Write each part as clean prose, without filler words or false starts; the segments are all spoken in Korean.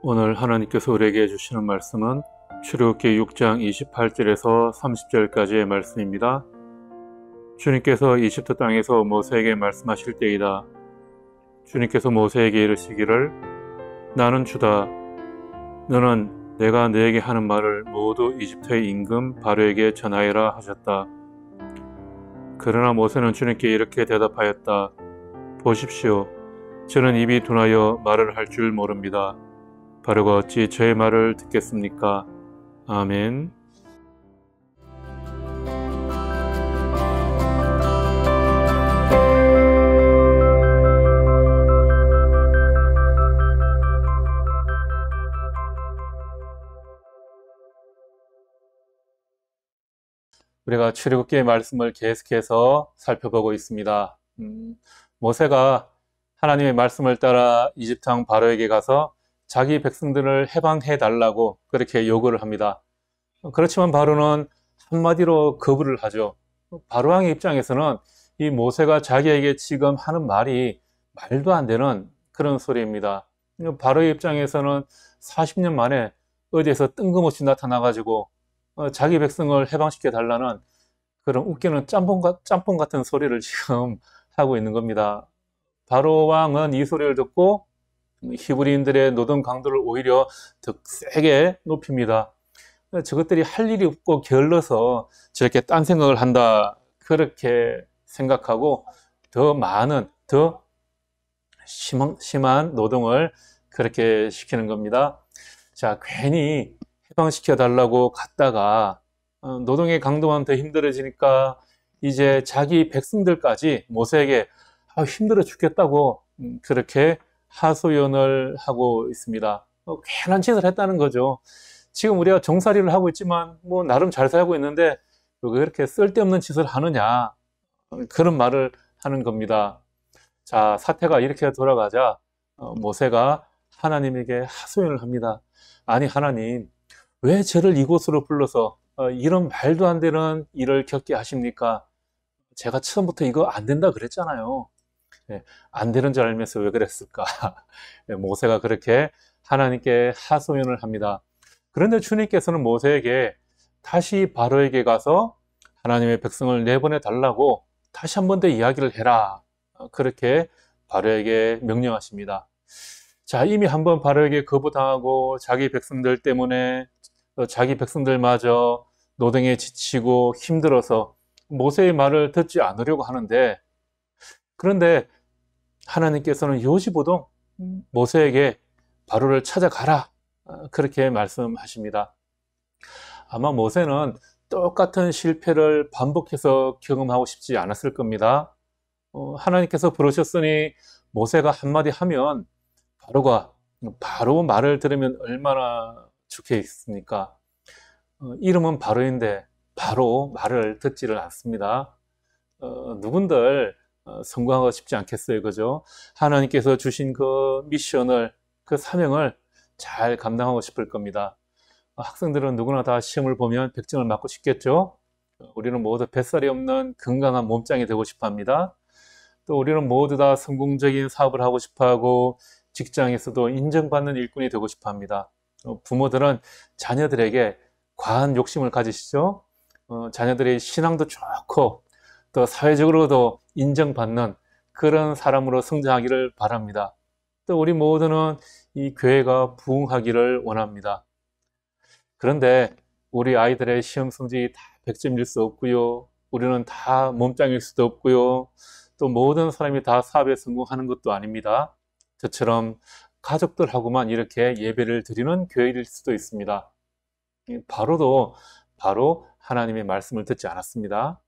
오늘 하나님께서 우리에게 주시는 말씀은 출애굽기 6장 28절에서 30절까지의 말씀입니다. 주님께서 이집트 땅에서 모세에게 말씀하실 때이다. 주님께서 모세에게 이르시기를 나는 주다. 너는 내가 너에게 하는 말을 모두 이집트의 임금 바로에게 전하여라 하셨다. 그러나 모세는 주님께 이렇게 대답하였다. 보십시오. 저는 입이 둔하여 말을 할 줄 모릅니다. 바로가 어찌 저의 말을 듣겠습니까? 아멘. 우리가 출애굽기의 말씀을 계속해서 살펴보고 있습니다. 모세가 하나님의 말씀을 따라 이집트 왕 바로에게 가서 자기 백성들을 해방해 달라고 그렇게 요구를 합니다. 그렇지만 바로는 한마디로 거부를 하죠. 바로 왕의 입장에서는 이 모세가 자기에게 지금 하는 말이 말도 안 되는 그런 소리입니다. 바로의 입장에서는 40년 만에 어디에서 뜬금없이 나타나가지고 자기 백성을 해방시켜 달라는 그런 웃기는 짬뽕 같은 소리를 지금 하고 있는 겁니다. 바로 왕은 이 소리를 듣고 히브리인들의 노동 강도를 오히려 더 세게 높입니다. 저것들이 할 일이 없고 게을러서 저렇게 딴 생각을 한다, 그렇게 생각하고 더 많은, 더 심한 노동을 그렇게 시키는 겁니다. 자, 괜히 해방시켜 달라고 갔다가 노동의 강도만 더 힘들어지니까 이제 자기 백성들까지 모세에게 힘들어 죽겠다고 그렇게 하소연을 하고 있습니다. 괜한 짓을 했다는 거죠. 지금 우리가 종살이를 하고 있지만 나름 잘 살고 있는데 왜 그렇게 쓸데없는 짓을 하느냐, 그런 말을 하는 겁니다. 자, 사태가 이렇게 돌아가자 모세가 하나님에게 하소연을 합니다. 아니 하나님, 왜 저를 이곳으로 불러서 이런 말도 안 되는 일을 겪게 하십니까? 제가 처음부터 이거 안 된다 그랬잖아요. 안 되는 줄 알면서 왜 그랬을까? 모세가 그렇게 하나님께 하소연을 합니다. 그런데 주님께서는 모세에게 다시 바로에게 가서 하나님의 백성을 내보내 달라고 다시 한 번 더 이야기를 해라, 그렇게 바로에게 명령하십니다. 자, 이미 한번 바로에게 거부당하고 자기 백성들 때문에 자기 백성들마저 노동에 지치고 힘들어서 모세의 말을 듣지 않으려고 하는데, 그런데 하나님께서는 요지보동 모세에게 바로를 찾아가라, 그렇게 말씀하십니다. 아마 모세는 똑같은 실패를 반복해서 경험하고 싶지 않았을 겁니다. 하나님께서 부르셨으니 모세가 한마디 하면 바로가 바로 말을 들으면 얼마나 좋겠습니까? 이름은 바로인데 바로 말을 듣지를 않습니다. 누군들 성공하고 싶지 않겠어요, 그죠? 하나님께서 주신 그 미션을, 그 사명을 잘 감당하고 싶을 겁니다. 학생들은 누구나 다 시험을 보면 100점을 맞고 싶겠죠? 우리는 모두 뱃살이 없는 건강한 몸짱이 되고 싶어 합니다. 또 우리는 모두 다 성공적인 사업을 하고 싶어 하고 직장에서도 인정받는 일꾼이 되고 싶어 합니다. 부모들은 자녀들에게 과한 욕심을 가지시죠? 자녀들의 신앙도 좋고 또 사회적으로도 인정받는 그런 사람으로 성장하기를 바랍니다. 또 우리 모두는 이 교회가 부흥하기를 원합니다. 그런데 우리 아이들의 시험 성적이 다 100점일 수 없고요. 우리는 다 몸짱일 수도 없고요. 또 모든 사람이 다 사업에 성공하는 것도 아닙니다. 저처럼 가족들하고만 이렇게 예배를 드리는 교회일 수도 있습니다. 바로 하나님의 말씀을 듣지 않았습니다.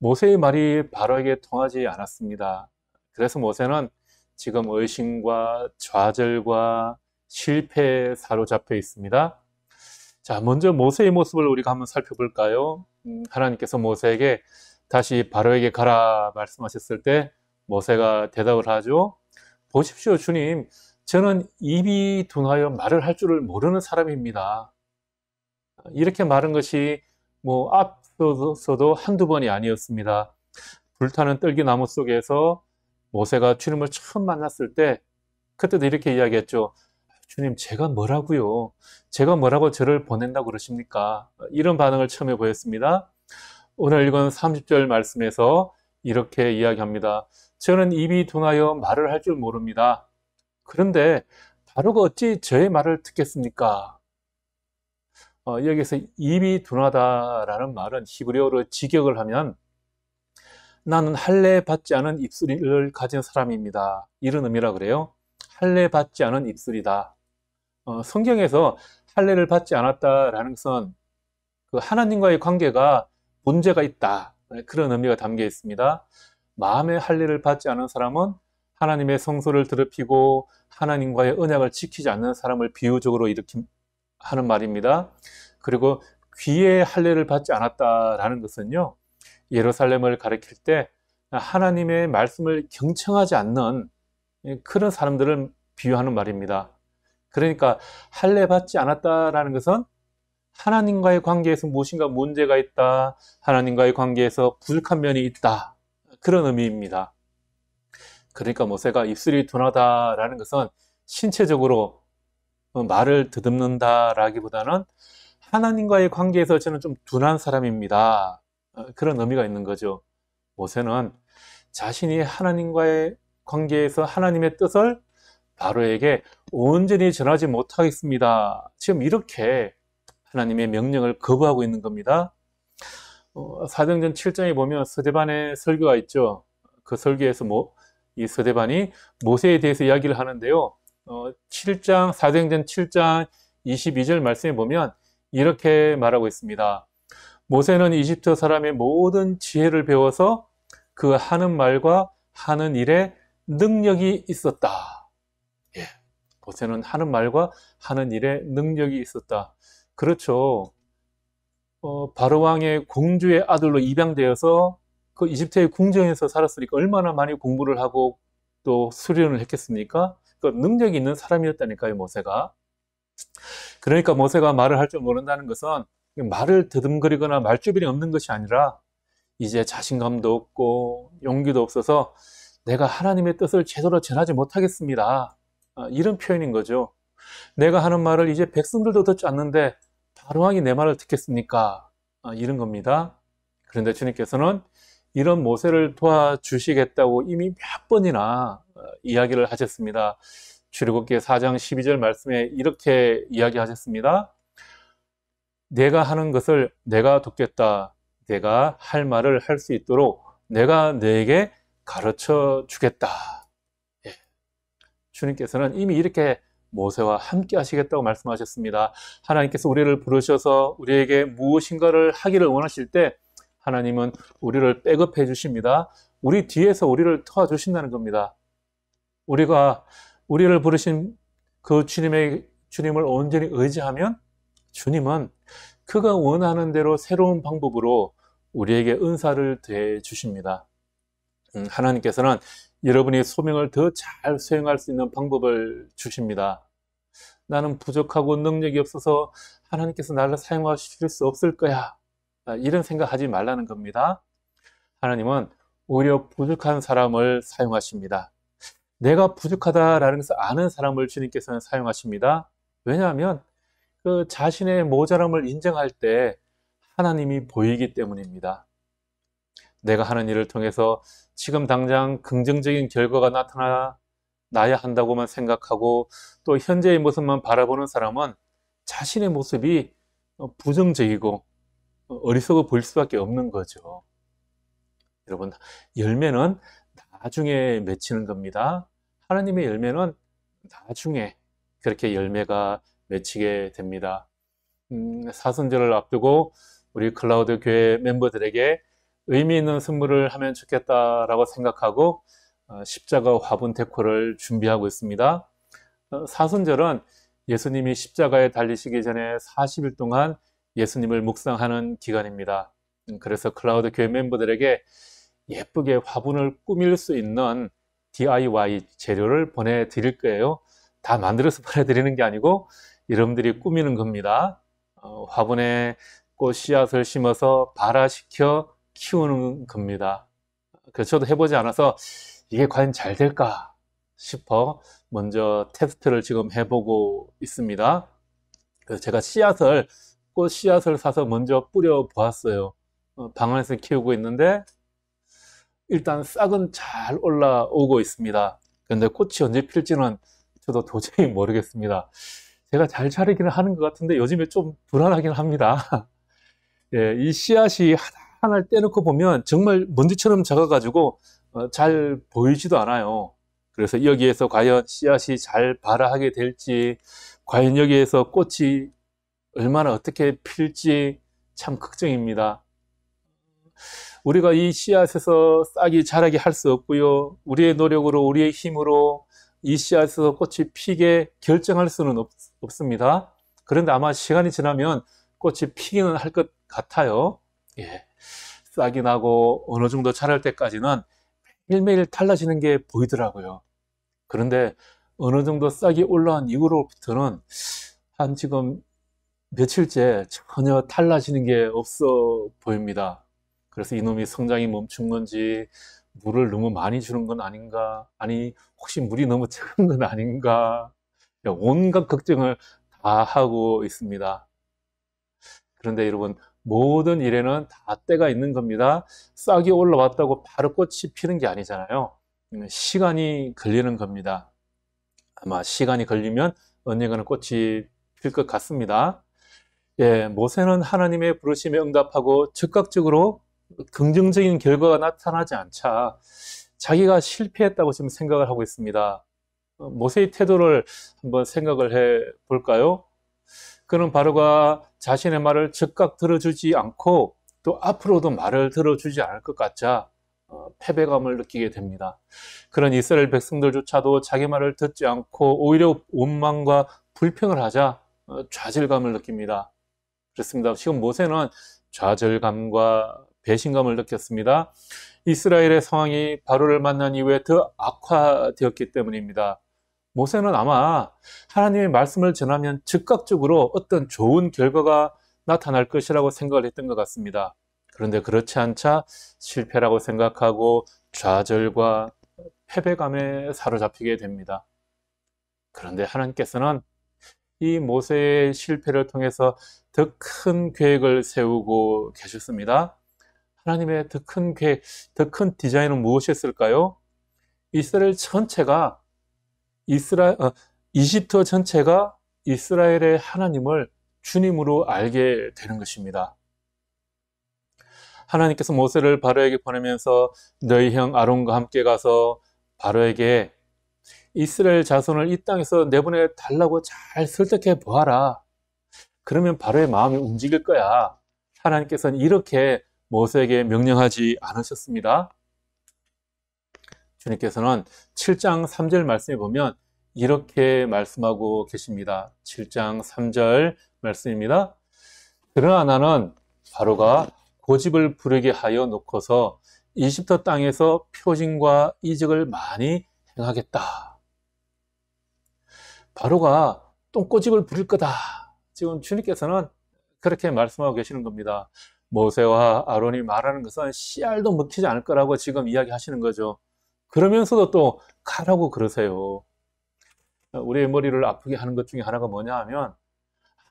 모세의 말이 바로에게 통하지 않았습니다. 그래서 모세는 지금 의심과 좌절과 실패에 사로잡혀 있습니다. 자, 먼저 모세의 모습을 우리가 한번 살펴볼까요? 하나님께서 모세에게 다시 바로에게 가라 말씀하셨을 때 모세가 대답을 하죠. 보십시오, 주님, 저는 입이 둔하여 말을 할 줄을 모르는 사람입니다. 이렇게 말한 것이 앞서도 한두 번이 아니었습니다. 불타는 떨기나무 속에서 모세가 주님을 처음 만났을 때 그때도 이렇게 이야기했죠. 주님, 제가 뭐라고요? 제가 뭐라고 저를 보낸다고 그러십니까? 이런 반응을 처음에 보였습니다. 오늘 읽은 30절 말씀에서 이렇게 이야기합니다. 저는 입이 둔하여 말을 할 줄 모릅니다. 그런데 바로가 어찌 저의 말을 듣겠습니까? 여기서 입이 둔하다라는 말은 히브리어로 직역을 하면 나는 할례 받지 않은 입술을 가진 사람입니다. 이런 의미라 그래요. 할례 받지 않은 입술이다. 성경에서 할례를 받지 않았다라는 것은 그 하나님과의 관계가 문제가 있다. 그런 의미가 담겨 있습니다. 마음의 할례를 받지 않은 사람은 하나님의 성소를 더럽히고 하나님과의 언약을 지키지 않는 사람을 비유적으로 하는 말입니다. 그리고 귀의 할례를 받지 않았다라는 것은요, 예루살렘을 가리킬 때 하나님의 말씀을 경청하지 않는 그런 사람들을 비유하는 말입니다. 그러니까 할례 받지 않았다라는 것은 하나님과의 관계에서 무엇인가 문제가 있다, 하나님과의 관계에서 부족한 면이 있다, 그런 의미입니다. 그러니까 모세가 입술이 둔하다라는 것은 신체적으로 말을 더듬는다라기보다는 하나님과의 관계에서 저는 좀 둔한 사람입니다, 그런 의미가 있는 거죠. 모세는 자신이 하나님과의 관계에서 하나님의 뜻을 바로에게 온전히 전하지 못하겠습니다, 지금 이렇게 하나님의 명령을 거부하고 있는 겁니다. 사도행전 7장에 보면 서대반의 설교가 있죠. 그 설교에서 이 서대반이 모세에 대해서 이야기를 하는데요. 사도행전 7장 22절 말씀에 보면 이렇게 말하고 있습니다. 모세는 이집트 사람의 모든 지혜를 배워서 그 하는 말과 하는 일에 능력이 있었다. 예, 모세는 하는 말과 하는 일에 능력이 있었다. 그렇죠. 바로 왕의 공주의 아들로 입양되어서 그 이집트의 궁정에서 살았으니까 얼마나 많이 공부를 하고 또 수련을 했겠습니까? 그 능력이 있는 사람이었다니까요, 모세가. 그러니까 모세가 말을 할 줄 모른다는 것은 말을 더듬거리거나 말주변이 없는 것이 아니라 이제 자신감도 없고 용기도 없어서 내가 하나님의 뜻을 제대로 전하지 못하겠습니다, 이런 표현인 거죠. 내가 하는 말을 이제 백성들도 듣지 않는데 바로왕이 내 말을 듣겠습니까? 이런 겁니다. 그런데 주님께서는 이런 모세를 도와주시겠다고 이미 몇 번이나 이야기를 하셨습니다. 출애굽기 4장 12절 말씀에 이렇게 이야기하셨습니다. 내가 하는 것을 내가 돕겠다. 내가 할 말을 할 수 있도록 내가 너에게 가르쳐 주겠다. 예. 주님께서는 이미 이렇게 모세와 함께 하시겠다고 말씀하셨습니다. 하나님께서 우리를 부르셔서 우리에게 무엇인가를 하기를 원하실 때 하나님은 우리를 백업해 주십니다. 우리 뒤에서 우리를 도와주신다는 겁니다. 우리를 부르신 그 주님을 온전히 의지하면 주님은 그가 원하는 대로 새로운 방법으로 우리에게 은사를 더해 주십니다. 하나님께서는 여러분이 소명을 더 잘 수행할 수 있는 방법을 주십니다. 나는 부족하고 능력이 없어서 하나님께서 나를 사용하실 수 없을 거야, 이런 생각하지 말라는 겁니다. 하나님은 오히려 부족한 사람을 사용하십니다. 내가 부족하다라는 것을 아는 사람을 주님께서는 사용하십니다. 왜냐하면 그 자신의 모자람을 인정할 때 하나님이 보이기 때문입니다. 내가 하는 일을 통해서 지금 당장 긍정적인 결과가 나타나야 한다고만 생각하고 또 현재의 모습만 바라보는 사람은 자신의 모습이 부정적이고 어리석어 보일 수밖에 없는 거죠. 여러분, 열매는 나중에 맺히는 겁니다. 하나님의 열매는 나중에 그렇게 열매가 맺히게 됩니다. 사순절을 앞두고 우리 클라우드 교회 멤버들에게 의미 있는 선물을 하면 좋겠다라고 생각하고 십자가 화분 데코를 준비하고 있습니다. 사순절은 예수님이 십자가에 달리시기 전에 40일 동안 예수님을 묵상하는 기간입니다. 그래서 클라우드 교회 멤버들에게 예쁘게 화분을 꾸밀 수 있는 DIY 재료를 보내드릴 거예요. 다 만들어서 보내드리는 게 아니고 여러분들이 꾸미는 겁니다. 화분에 꽃 씨앗을 심어서 발화시켜 키우는 겁니다. 그래서 저도 해보지 않아서 이게 과연 잘 될까 싶어 먼저 테스트를 지금 해보고 있습니다. 그래서 제가 꽃 씨앗을 사서 먼저 뿌려 보았어요. 방 안에서 키우고 있는데 일단 싹은 잘 올라오고 있습니다. 그런데 꽃이 언제 필지는 저도 도저히 모르겠습니다. 제가 잘 자라기는 하는 것 같은데 요즘에 좀 불안하긴 합니다. 예, 이 씨앗이 하나를 떼놓고 보면 정말 먼지처럼 작아가지고 잘 보이지도 않아요. 그래서 여기에서 과연 씨앗이 잘 발아하게 될지, 과연 여기에서 꽃이 얼마나 어떻게 필지 참 걱정입니다. 우리가 이 씨앗에서 싹이 자라게 할 수 없고요. 우리의 노력으로, 우리의 힘으로 이 씨앗에서 꽃이 피게 결정할 수는 없습니다. 그런데 아마 시간이 지나면 꽃이 피기는 할 것 같아요. 예. 싹이 나고 어느 정도 자랄 때까지는 매일매일 달라지는 게 보이더라고요. 그런데 어느 정도 싹이 올라온 이후로부터는 한 지금 며칠째 전혀 달라지는 게 없어 보입니다. 그래서 이놈이 성장이 멈춘 건지, 물을 너무 많이 주는 건 아닌가, 아니 혹시 물이 너무 적은 건 아닌가, 온갖 걱정을 다 하고 있습니다. 그런데 여러분, 모든 일에는 다 때가 있는 겁니다. 싹이 올라왔다고 바로 꽃이 피는 게 아니잖아요. 시간이 걸리는 겁니다. 아마 시간이 걸리면 언젠가는 꽃이 필 것 같습니다. 예, 모세는 하나님의 부르심에 응답하고 즉각적으로 긍정적인 결과가 나타나지 않자 자기가 실패했다고 지금 생각을 하고 있습니다. 모세의 태도를 한번 생각을 해 볼까요? 그는 바로가 자신의 말을 즉각 들어주지 않고 또 앞으로도 말을 들어주지 않을 것 같자 패배감을 느끼게 됩니다. 그런 이스라엘 백성들조차도 자기 말을 듣지 않고 오히려 원망과 불평을 하자 좌절감을 느낍니다. 그렇습니다. 지금 모세는 좌절감과 배신감을 느꼈습니다. 이스라엘의 상황이 바로를 만난 이후에 더 악화되었기 때문입니다. 모세는 아마 하나님의 말씀을 전하면 즉각적으로 어떤 좋은 결과가 나타날 것이라고 생각을 했던 것 같습니다. 그런데 그렇지 않자 실패라고 생각하고 좌절과 패배감에 사로잡히게 됩니다. 그런데 하나님께서는 이 모세의 실패를 통해서 더 큰 계획을 세우고 계셨습니다. 하나님의 더 큰 계획, 더 큰 디자인은 무엇이었을까요? 이스라엘 전체가 이집트 전체가 이스라엘의 하나님을 주님으로 알게 되는 것입니다. 하나님께서 모세를 바로에게 보내면서 너희 형 아론과 함께 가서 바로에게 이스라엘 자손을 이 땅에서 내보내 달라고 잘 설득해 보아라. 그러면 바로의 마음이 움직일 거야. 하나님께서는 이렇게 모세에게 명령하지 않으셨습니다. 주님께서는 7장 3절 말씀에 보면 이렇게 말씀하고 계십니다. 7장 3절 말씀입니다. 그러나 나는 바로가 고집을 부리게 하여 놓고서 이집트 땅에서 표징과 이적을 많이 행하겠다. 바로가 똥꼬집을 부릴 거다. 지금 주님께서는 그렇게 말씀하고 계시는 겁니다. 모세와 아론이 말하는 것은 씨알도 먹히지 않을 거라고 지금 이야기하시는 거죠. 그러면서도 또 가라고 그러세요. 우리의 머리를 아프게 하는 것 중에 하나가 뭐냐 하면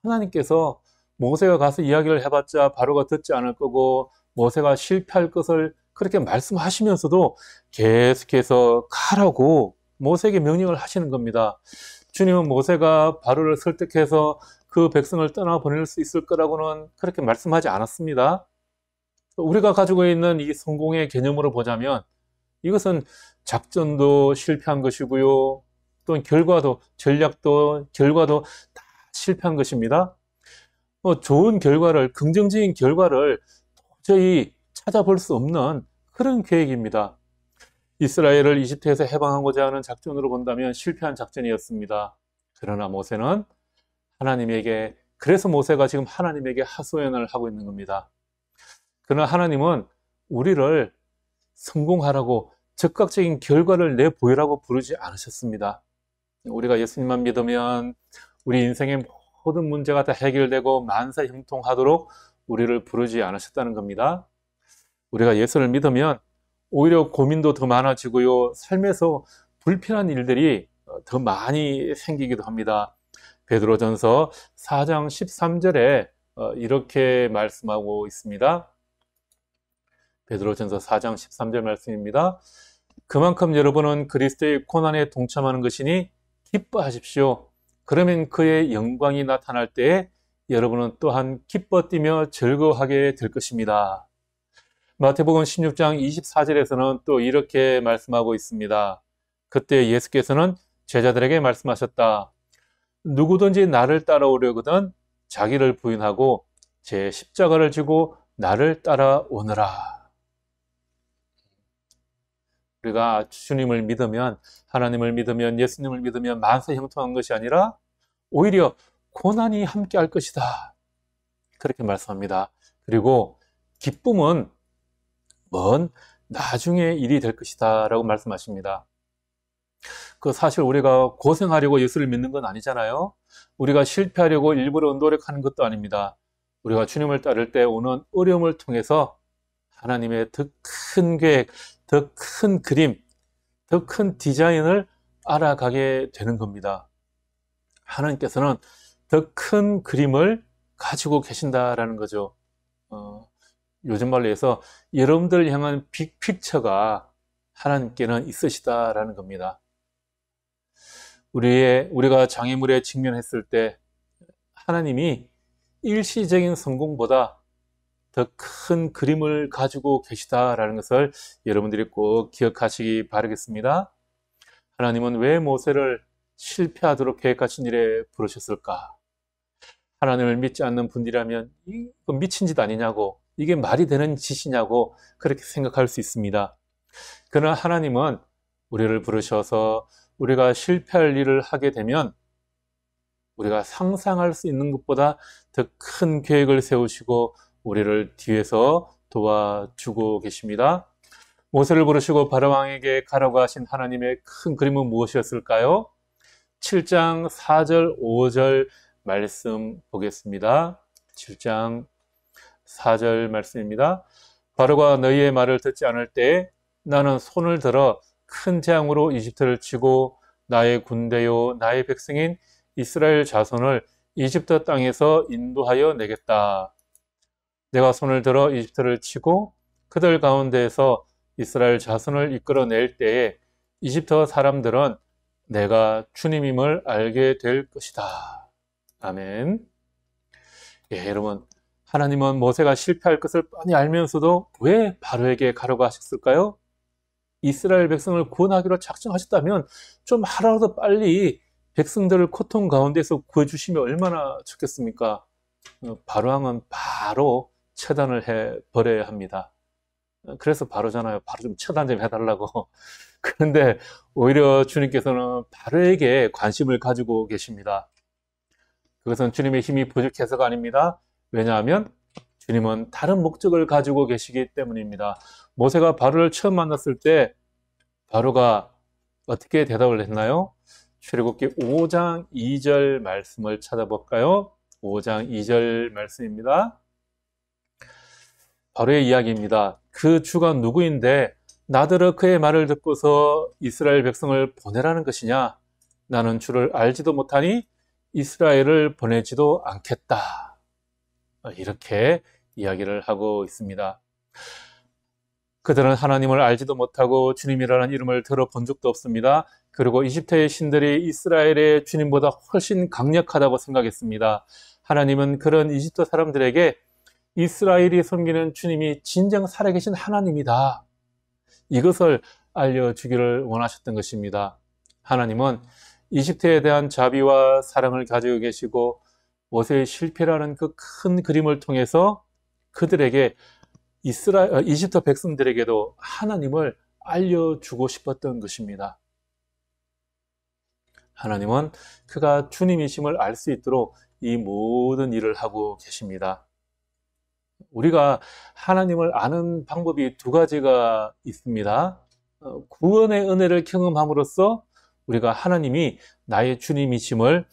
하나님께서 모세가 가서 이야기를 해봤자 바로가 듣지 않을 거고 모세가 실패할 것을 그렇게 말씀하시면서도 계속해서 가라고 모세에게 명령을 하시는 겁니다. 주님은 모세가 바로를 설득해서 그 백성을 떠나보낼 수 있을 거라고는 그렇게 말씀하지 않았습니다. 우리가 가지고 있는 이 성공의 개념으로 보자면 이것은 작전도 실패한 것이고요. 또 결과도, 전략도, 결과도 다 실패한 것입니다. 좋은 결과를, 긍정적인 결과를 도저히 찾아볼 수 없는 그런 계획입니다. 이스라엘을 이집트에서 해방하고자 하는 작전으로 본다면 실패한 작전이었습니다. 그러나 모세는 하나님에게, 그래서 모세가 지금 하나님에게 하소연을 하고 있는 겁니다. 그러나 하나님은 우리를 성공하라고 즉각적인 결과를 내보이라고 부르지 않으셨습니다. 우리가 예수님만 믿으면 우리 인생의 모든 문제가 다 해결되고 만사 형통하도록 우리를 부르지 않으셨다는 겁니다. 우리가 예수를 믿으면 오히려 고민도 더 많아지고요. 삶에서 불필요한 일들이 더 많이 생기기도 합니다. 베드로전서 4장 13절에 이렇게 말씀하고 있습니다. 베드로전서 4장 13절 말씀입니다. 그만큼 여러분은 그리스도의 고난에 동참하는 것이니 기뻐하십시오. 그러면 그의 영광이 나타날 때에 여러분은 또한 기뻐 뛰며 즐거워하게 될 것입니다. 마태복음 16장 24절에서는 또 이렇게 말씀하고 있습니다. 그때 예수께서는 제자들에게 말씀하셨다. 누구든지 나를 따라오려거든 자기를 부인하고 제 십자가를 지고 나를 따라오너라. 우리가 주님을 믿으면, 하나님을 믿으면, 예수님을 믿으면 만사 형통한 것이 아니라 오히려 고난이 함께 할 것이다. 그렇게 말씀합니다. 그리고 기쁨은 먼 나중의 일이 될 것이다 라고 말씀하십니다. 사실 우리가 고생하려고 예수를 믿는 건 아니잖아요. 우리가 실패하려고 일부러 노력하는 것도 아닙니다. 우리가 주님을 따를 때 오는 어려움을 통해서 하나님의 더 큰 계획, 더 큰 그림, 더 큰 디자인을 알아가게 되는 겁니다. 하나님께서는 더 큰 그림을 가지고 계신다라는 거죠. 요즘 말로 해서 여러분들 향한 빅픽처가 하나님께는 있으시다라는 겁니다. 우리가 장애물에 직면했을 때 하나님이 일시적인 성공보다 더 큰 그림을 가지고 계시다라는 것을 여러분들이 꼭 기억하시기 바라겠습니다. 하나님은 왜 모세를 실패하도록 계획하신 일에 부르셨을까? 하나님을 믿지 않는 분들이라면 이거 미친 짓 아니냐고, 이게 말이 되는 짓이냐고 그렇게 생각할 수 있습니다. 그러나 하나님은 우리를 부르셔서 우리가 실패할 일을 하게 되면 우리가 상상할 수 있는 것보다 더 큰 계획을 세우시고 우리를 뒤에서 도와주고 계십니다. 모세를 부르시고 바로왕에게 가라고 하신 하나님의 큰 그림은 무엇이었을까요? 7장 4절 5절 말씀 보겠습니다. 7장 4절 말씀입니다. 바로가 너희의 말을 듣지 않을 때에 나는 손을 들어 큰 재앙으로 이집트를 치고 나의 군대요 나의 백성인 이스라엘 자손을 이집트 땅에서 인도하여 내겠다. 내가 손을 들어 이집트를 치고 그들 가운데에서 이스라엘 자손을 이끌어낼 때에 이집트 사람들은 내가 주님임을 알게 될 것이다. 아멘. 여러분, 하나님은 모세가 실패할 것을 뻔히 알면서도 왜 바로에게 가라고 하셨을까요? 이스라엘 백성을 구원하기로 작정하셨다면 좀 하루라도 빨리 백성들을 고통 가운데서 구해주시면 얼마나 좋겠습니까? 바로왕은 바로 처단을 해버려야 합니다. 그래서 바로잖아요. 바로 좀 처단 좀 해달라고. 그런데 오히려 주님께서는 바로에게 관심을 가지고 계십니다. 그것은 주님의 힘이 부족해서가 아닙니다. 왜냐하면 주님은 다른 목적을 가지고 계시기 때문입니다. 모세가 바로를 처음 만났을 때 바로가 어떻게 대답을 했나요? 출애굽기 5장 2절 말씀을 찾아볼까요? 5장 2절 말씀입니다. 바로의 이야기입니다. 그 주가 누구인데 나더러 그의 말을 듣고서 이스라엘 백성을 보내라는 것이냐? 나는 주를 알지도 못하니 이스라엘을 보내지도 않겠다. 이렇게 이야기를 하고 있습니다. 그들은 하나님을 알지도 못하고 주님이라는 이름을 들어본 적도 없습니다. 그리고 이집트의 신들이 이스라엘의 주님보다 훨씬 강력하다고 생각했습니다. 하나님은 그런 이집트 사람들에게 이스라엘이 섬기는 주님이 진정 살아계신 하나님이다. 이것을 알려주기를 원하셨던 것입니다. 하나님은 이집트에 대한 자비와 사랑을 가지고 계시고 모세의 실패라는 그 큰 그림을 통해서 그들에게 이집트 백성들에게도 하나님을 알려주고 싶었던 것입니다. 하나님은 그가 주님이심을 알 수 있도록 이 모든 일을 하고 계십니다. 우리가 하나님을 아는 방법이 두 가지가 있습니다. 구원의 은혜를 경험함으로써 우리가 하나님이 나의 주님이심을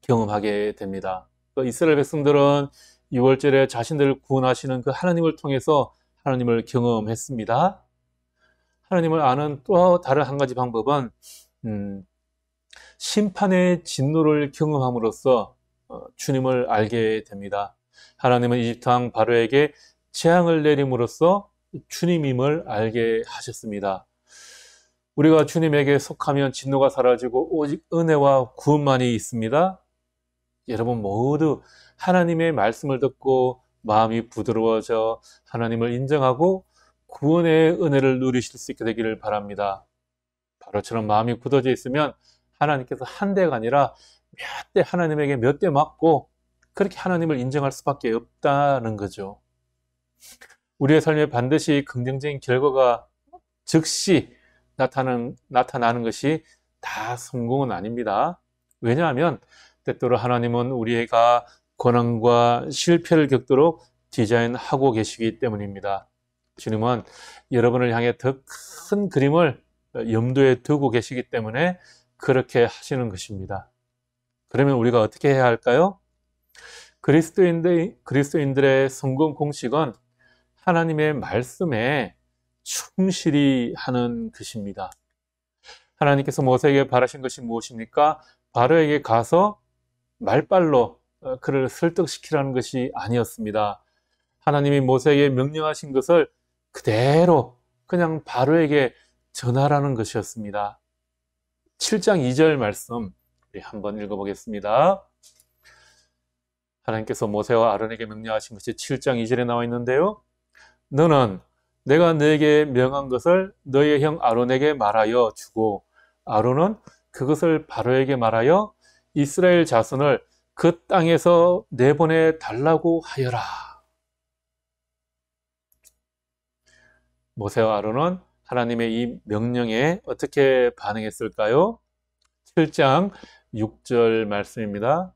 경험하게 됩니다. 이스라엘 백성들은 6월절에 자신들을 구원하시는 그 하나님을 통해서 하나님을 경험했습니다. 하나님을 아는 또 다른 한 가지 방법은 음, 심판의 진노를 경험함으로써 주님을 알게 됩니다. 하나님은 이집트 왕 바로에게 재앙을 내림으로써 주님임을 알게 하셨습니다. 우리가 주님에게 속하면 진노가 사라지고 오직 은혜와 구원만이 있습니다. 여러분 모두 하나님의 말씀을 듣고 마음이 부드러워져 하나님을 인정하고 구원의 은혜를 누리실 수 있게 되기를 바랍니다. 바로처럼 마음이 굳어져 있으면 하나님께서 한 대가 아니라 몇 대 하나님에게 몇 대 맞고 그렇게 하나님을 인정할 수밖에 없다는 거죠. 우리의 삶에 반드시 긍정적인 결과가 즉시 나타나는 것이 다 성공은 아닙니다. 왜냐하면 때때로 하나님은 우리가 고난과 실패를 겪도록 디자인하고 계시기 때문입니다. 주님은 여러분을 향해 더 큰 그림을 염두에 두고 계시기 때문에 그렇게 하시는 것입니다. 그러면 우리가 어떻게 해야 할까요? 그리스도인들의 성공 공식은 하나님의 말씀에 충실히 하는 것입니다. 하나님께서 모세에게 바라신 것이 무엇입니까? 바로에게 가서 말발로 그를 설득시키라는 것이 아니었습니다. 하나님이 모세에게 명령하신 것을 그대로 그냥 바로에게 전하라는 것이었습니다. 7장 2절 말씀 우리 한번 읽어보겠습니다. 하나님께서 모세와 아론에게 명령하신 것이 7장 2절에 나와 있는데요. 너는 내가 너에게 명한 것을 너의 형 아론에게 말하여 주고 아론은 그것을 바로에게 말하여 이스라엘 자손을 그 땅에서 내보내 달라고 하여라. 모세와 아론은 하나님의 이 명령에 어떻게 반응했을까요? 7장 6절 말씀입니다.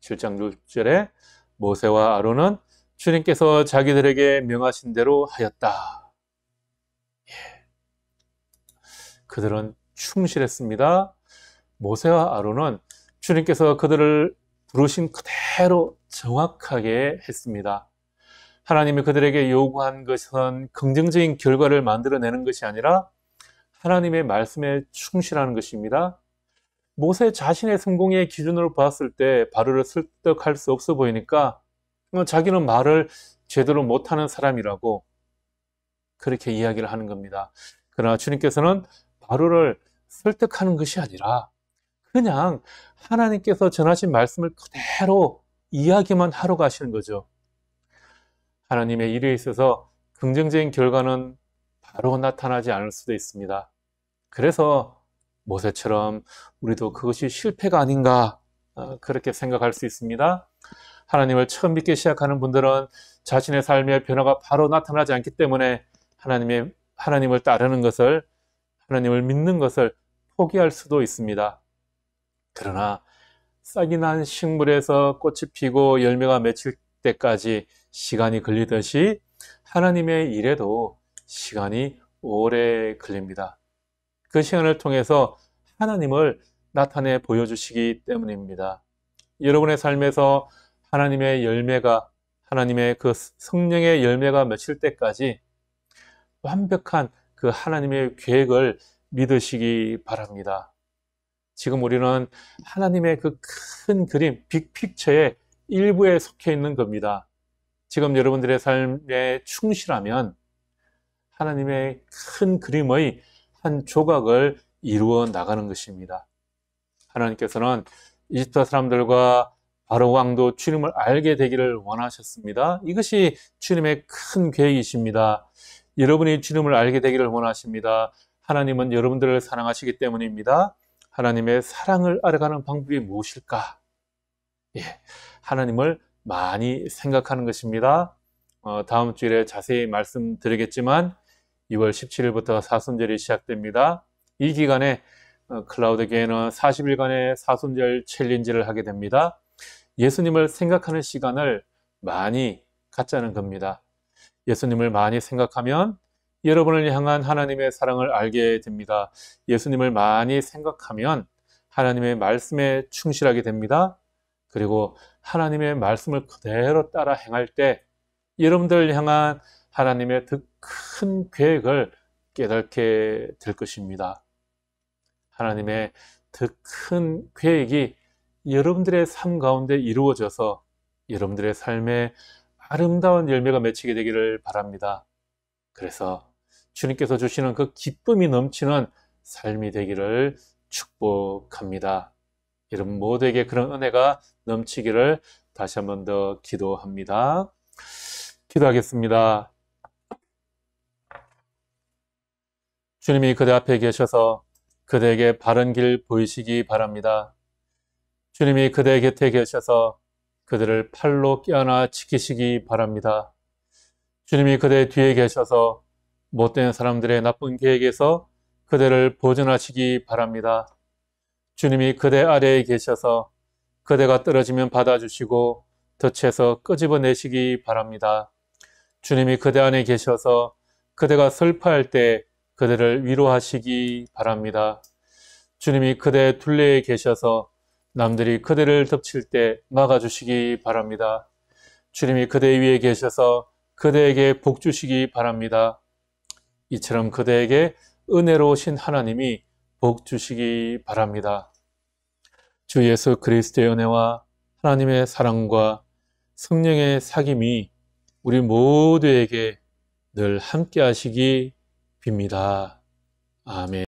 7장 6절에 모세와 아론은 주님께서 자기들에게 명하신 대로 하였다. 그들은 충실했습니다. 모세와 아론은 주님께서 그들을 부르신 그대로 정확하게 했습니다. 하나님이 그들에게 요구한 것은 긍정적인 결과를 만들어내는 것이 아니라 하나님의 말씀에 충실하는 것입니다. 모세 자신의 성공의 기준으로 봤을 때 바로를 설득할 수 없어 보이니까 자기는 말을 제대로 못하는 사람이라고 그렇게 이야기를 하는 겁니다. 그러나 주님께서는 바로를 설득하는 것이 아니라 그냥 하나님께서 전하신 말씀을 그대로 이야기만 하러 가시는 거죠. 하나님의 일에 있어서 긍정적인 결과는 바로 나타나지 않을 수도 있습니다. 그래서 모세처럼 우리도 그것이 실패가 아닌가 그렇게 생각할 수 있습니다. 하나님을 처음 믿기 시작하는 분들은 자신의 삶의 변화가 바로 나타나지 않기 때문에 하나님을 따르는 것을, 하나님을 믿는 것을 포기할 수도 있습니다. 그러나 싹이 난 식물에서 꽃이 피고 열매가 맺힐 때까지 시간이 걸리듯이 하나님의 일에도 시간이 오래 걸립니다. 그 시간을 통해서 하나님을 나타내 보여주시기 때문입니다. 여러분의 삶에서 하나님의 열매가, 하나님의 그 성령의 열매가 맺힐 때까지 완벽한 그 하나님의 계획을 믿으시기 바랍니다. 지금 우리는 하나님의 그 큰 그림, 빅픽처의 일부에 속해 있는 겁니다. 지금 여러분들의 삶에 충실하면 하나님의 큰 그림의 한 조각을 이루어 나가는 것입니다. 하나님께서는 이집트 사람들과 바로 왕도 주님을 알게 되기를 원하셨습니다. 이것이 주님의 큰 계획이십니다. 여러분이 주님을 알게 되기를 원하십니다. 하나님은 여러분들을 사랑하시기 때문입니다. 하나님의 사랑을 알아가는 방법이 무엇일까? 하나님을 많이 생각하는 것입니다. 다음 주일에 자세히 말씀드리겠지만 2월 17일부터 사순절이 시작됩니다. 이 기간에 클라우드 교회는 40일간의 사순절 챌린지를 하게 됩니다. 예수님을 생각하는 시간을 많이 갖자는 겁니다. 예수님을 많이 생각하면 여러분을 향한 하나님의 사랑을 알게 됩니다. 예수님을 많이 생각하면 하나님의 말씀에 충실하게 됩니다. 그리고 하나님의 말씀을 그대로 따라 행할 때 여러분들을 향한 하나님의 더 큰 계획을 깨닫게 될 것입니다. 하나님의 더 큰 계획이 여러분들의 삶 가운데 이루어져서 여러분들의 삶에 아름다운 열매가 맺히게 되기를 바랍니다. 그래서 주님께서 주시는 그 기쁨이 넘치는 삶이 되기를 축복합니다. 여러분 모두에게 그런 은혜가 넘치기를 다시 한 번 더 기도합니다. 기도하겠습니다. 주님이 그대 앞에 계셔서 그대에게 바른 길 보이시기 바랍니다. 주님이 그대 곁에 계셔서 그들을 팔로 껴안아 지키시기 바랍니다. 주님이 그대 뒤에 계셔서 못된 사람들의 나쁜 계획에서 그대를 보존하시기 바랍니다. 주님이 그대 아래에 계셔서 그대가 떨어지면 받아주시고 덫에서 끄집어내시기 바랍니다. 주님이 그대 안에 계셔서 그대가 슬퍼할 때 그대를 위로하시기 바랍니다. 주님이 그대 둘레에 계셔서 남들이 그대를 덮칠 때 막아주시기 바랍니다. 주님이 그대 위에 계셔서 그대에게 복 주시기 바랍니다. 이처럼 그대에게 은혜로우신 하나님이 복 주시기 바랍니다. 주 예수 그리스도의 은혜와 하나님의 사랑과 성령의 사귐이 우리 모두에게 늘 함께 하시기 빕니다. 아멘.